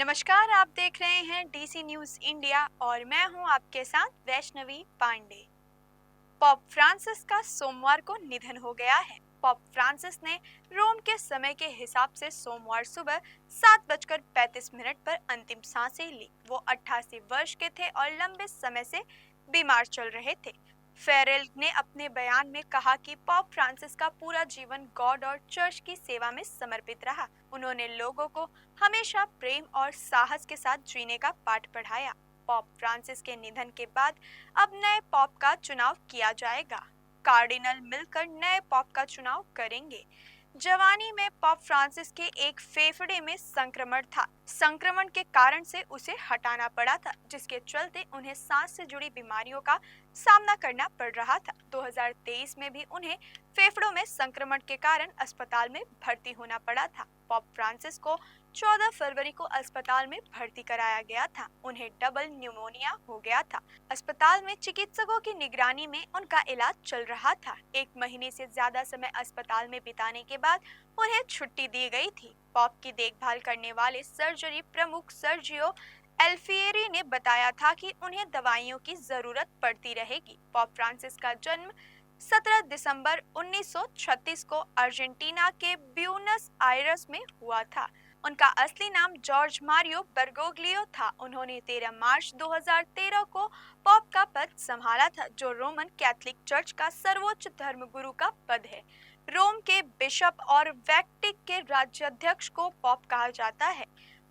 नमस्कार, आप देख रहे हैं डीसी न्यूज इंडिया और मैं हूं आपके साथ वैष्णवी पांडे। पॉप फ्रांसिस का सोमवार को निधन हो गया है। पॉप फ्रांसिस ने रोम के समय के हिसाब से सोमवार सुबह 7:35 पर अंतिम सांसें ली। वो 88 वर्ष के थे और लंबे समय से बीमार चल रहे थे। फेरेल ने अपने बयान में कहा कि पॉप फ्रांसिस का पूरा जीवन गॉड और चर्च की सेवा में समर्पित रहा। उन्होंने लोगों को हमेशा प्रेम और साहस के साथ जीने का पाठ पढ़ाया। पॉप फ्रांसिस के निधन के बाद अब नए पॉप का चुनाव किया जाएगा। कार्डिनल मिलकर नए पॉप का चुनाव करेंगे। जवानी में पॉप फ्रांसिस के एक फेफड़े में संक्रमण था। संक्रमण के कारण से उसे हटाना पड़ा था, जिसके चलते उन्हें सांस से जुड़ी बीमारियों का सामना करना पड़ रहा था। 2023 में भी उन्हें फेफड़ों में संक्रमण के कारण अस्पताल में भर्ती होना पड़ा था। पॉप फ्रांसिस को 14 फरवरी को अस्पताल में भर्ती कराया गया था। उन्हें डबल न्यूमोनिया हो गया था। अस्पताल में चिकित्सकों की निगरानी में उनका इलाज चल रहा था। 1 महीने से ज्यादा समय अस्पताल में बिताने के बाद उन्हें छुट्टी दी गई थी। पॉप की देखभाल करने वाले सर्जरी प्रमुख सर्जियो एल्फिएरी ने बताया था कि उन्हें दवाइयों की जरूरत पड़ती रहेगी। पॉप फ्रांसिस का जन्म 17 दिसंबर 1936 को अर्जेंटीना के ब्यूनस आयर्स में हुआ था। उनका असली नाम जॉर्ज मारियो बर्गोग्लियो था। उन्होंने 13 मार्च 2013 को पॉप का पद संभाला था, जो रोमन कैथोलिक चर्च का सर्वोच्च धर्मगुरु का पद है। रोम के बिशप और वैटिकन के राज्याध्यक्ष को पॉप कहा जाता है।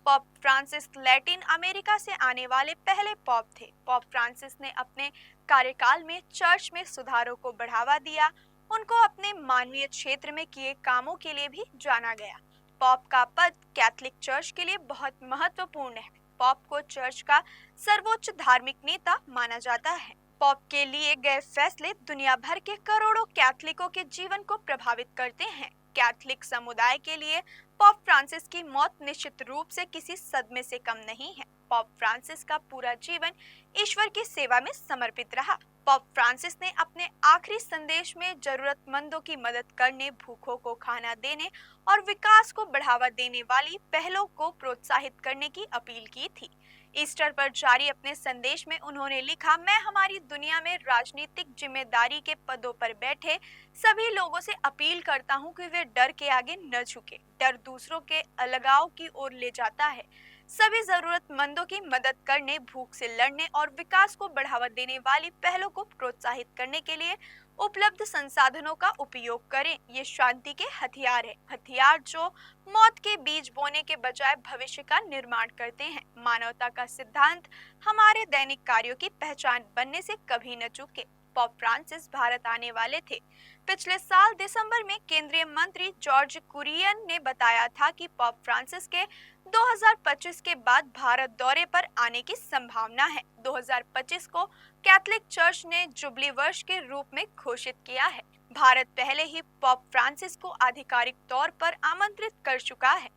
पॉप फ्रांसिस लैटिन अमेरिका से आने वाले पहले पॉप थे। पॉप फ्रांसिस ने अपने कार्यकाल में चर्च में सुधारों को बढ़ावा दिया। उनको अपने मानवीय क्षेत्र में किए कामों के लिए भी जाना गया। पॉप का पद कैथोलिक चर्च के लिए बहुत महत्वपूर्ण है। पॉप को चर्च का सर्वोच्च धार्मिक नेता माना जाता है। पॉप के लिए गए फैसले दुनिया भर के करोड़ों कैथोलिकों के जीवन को प्रभावित करते हैं। कैथोलिक समुदाय के लिए पॉप फ्रांसिस की मौत निश्चित रूप से किसी सदमे से कम नहीं है। पॉप फ्रांसिस का पूरा जीवन ईश्वर की सेवा में समर्पित रहा। पॉप फ्रांसिस ने अपने आखिरी संदेश में जरूरतमंदों की मदद करने, भूखों को खाना देने और विकास को बढ़ावा देने वाली पहलों को प्रोत्साहित करने की अपील की थी। ईस्टर पर जारी अपने संदेश में उन्होंने लिखा, मैं हमारी दुनिया में राजनीतिक जिम्मेदारी के पदों पर बैठे सभी लोगों से अपील करता हूं कि वे डर के आगे न झुके। डर दूसरों के अलगाव की ओर ले जाता है। सभी जरूरतमंदों की मदद करने, भूख से लड़ने और विकास को बढ़ावा देने वाली पहलों को प्रोत्साहित करने के लिए उपलब्ध संसाधनों का उपयोग करें। ये शांति के हथियार है, हथियार जो मौत के बीज बोने के बजाय भविष्य का निर्माण करते हैं। मानवता का सिद्धांत हमारे दैनिक कार्यों की पहचान बनने से कभी न चूके। पॉप फ्रांसिस भारत आने वाले थे। पिछले साल दिसंबर में केंद्रीय मंत्री जॉर्ज कुरियन ने बताया था कि पॉप फ्रांसिस के 2025 के बाद भारत दौरे पर आने की संभावना है। 2025 को कैथोलिक चर्च ने जुबली वर्ष के रूप में घोषित किया है। भारत पहले ही पॉप फ्रांसिस को आधिकारिक तौर पर आमंत्रित कर चुका है।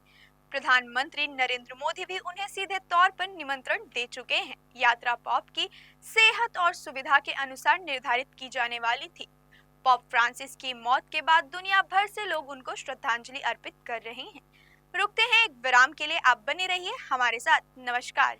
प्रधानमंत्री नरेंद्र मोदी भी उन्हें सीधे तौर पर निमंत्रण दे चुके हैं। यात्रा पॉप की सेहत और सुविधा के अनुसार निर्धारित की जाने वाली थी। पॉप फ्रांसिस की मौत के बाद दुनिया भर से लोग उनको श्रद्धांजलि अर्पित कर रहे हैं। रुकते हैं एक विराम के लिए, आप बने रहिए हमारे साथ। नमस्कार।